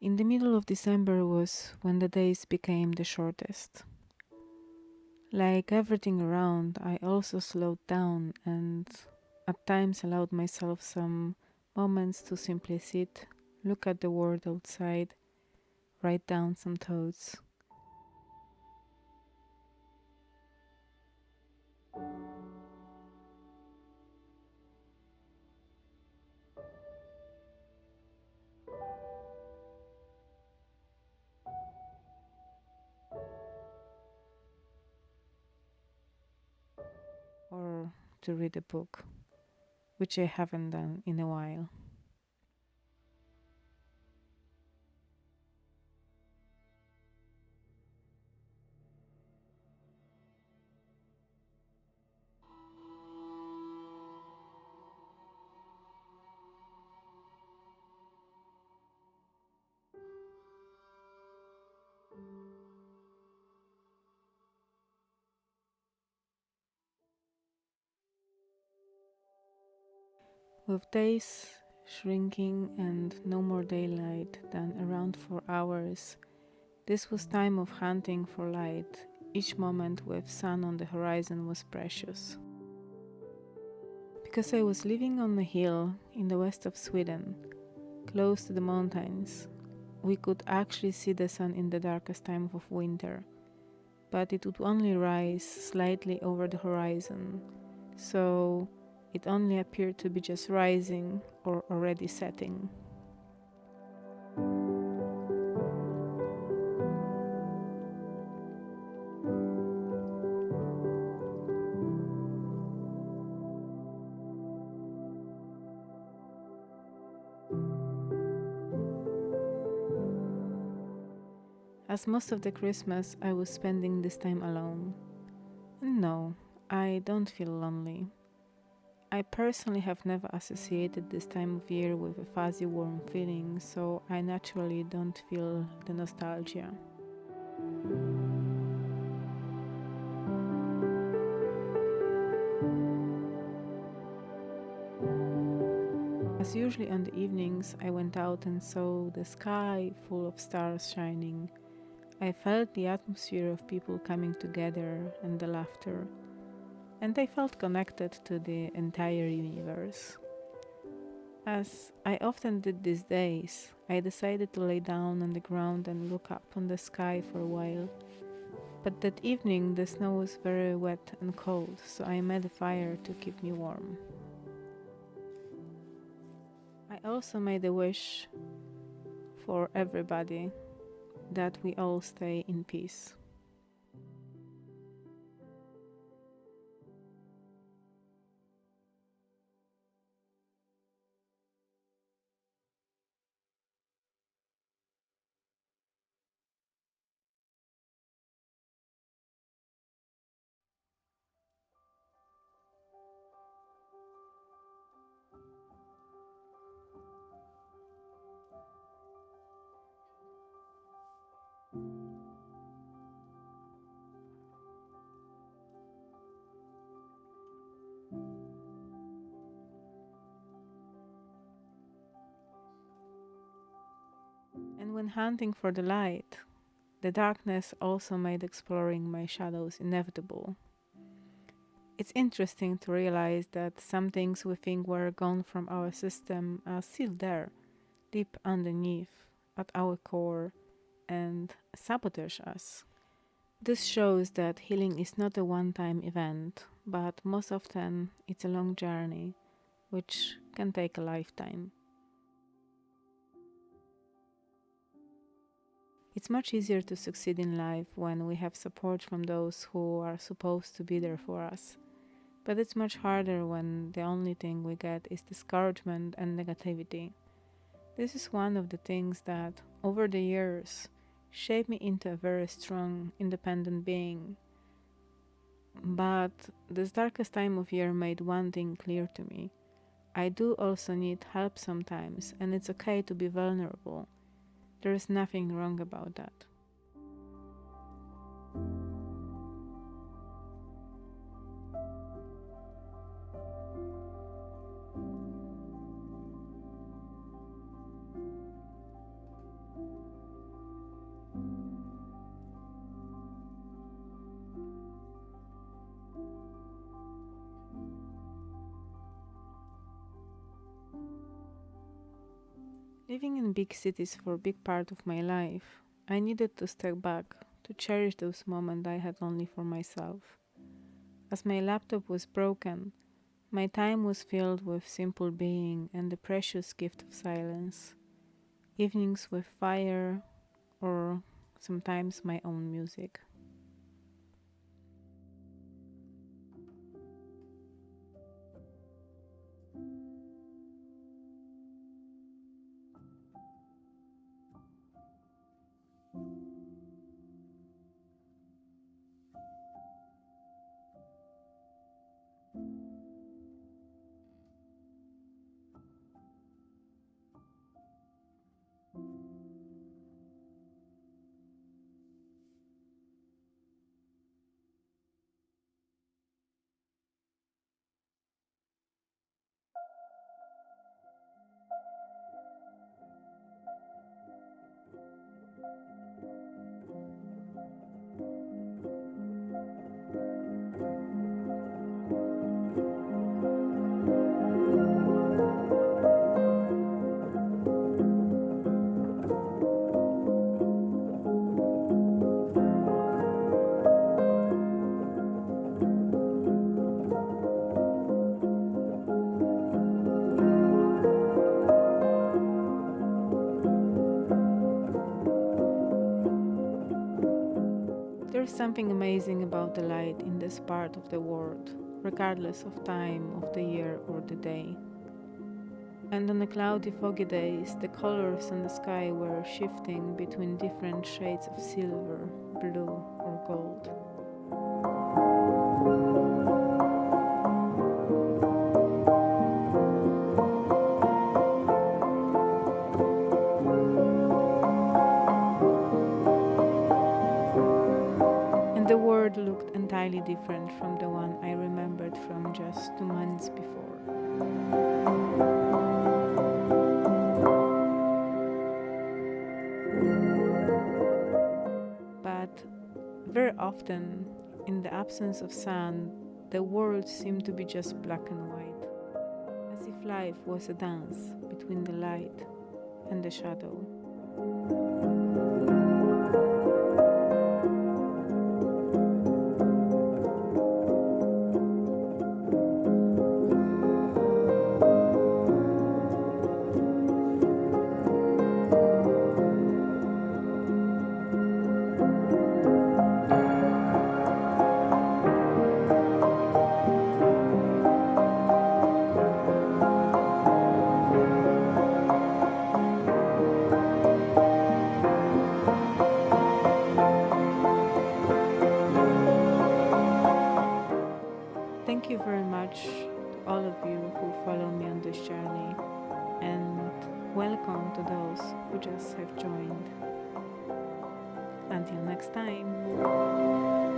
In the middle of December was when the days became the shortest. Like everything around, I also slowed down and at times allowed myself some moments to simply sit, look at the world outside, write down some thoughts. Or to read a book, which I haven't done in a while. With days shrinking and no more daylight than around 4 hours, this was time of hunting for light. Each moment with sun on the horizon was precious. Because I was living on a hill in the west of Sweden, close to the mountains, we could actually see the sun in the darkest time of winter, but it would only rise slightly over the horizon, so it only appeared to be just rising or already setting. As most of the Christmas I was spending this time alone. And no, I don't feel lonely. I personally have never associated this time of year with a fuzzy warm feeling, so I naturally don't feel the nostalgia. As usually on the evenings, I went out and saw the sky full of stars shining. I felt the atmosphere of people coming together and the laughter, and I felt connected to the entire universe. As I often did these days, I decided to lay down on the ground and look up on the sky for a while. But that evening the snow was very wet and cold, so I made a fire to keep me warm. I also made a wish for everybody that we all stay in peace. And when hunting for the light, the darkness also made exploring my shadows inevitable. It's interesting to realize that some things we think were gone from our system are still there, deep underneath, at our core, and sabotage us. This shows that healing is not a one time event, but most often it's a long journey, which can take a lifetime. It's much easier to succeed in life when we have support from those who are supposed to be there for us. But it's much harder when the only thing we get is discouragement and negativity. This is one of the things that, over the years, shaped me into a very strong, independent being. But this darkest time of year made one thing clear to me. I do also need help sometimes, and it's okay to be vulnerable. There is nothing wrong about that. Living in big cities for a big part of my life, I needed to step back, to cherish those moments I had only for myself. As my laptop was broken, my time was filled with simple being and the precious gift of silence. Evenings with fire, or sometimes my own music. There's something amazing about the light in this part of the world, regardless of time of the year or the day. And on the cloudy, foggy days, the colors in the sky were shifting between different shades of silver, blue, or gold. And the world looked entirely different from the one I remembered from just 2 months before. But very often, in the absence of sun, the world seemed to be just black and white, as if life was a dance between the light and the shadow. Thank you very much to all of you who follow me on this journey, and welcome to those who just have joined. Until next time.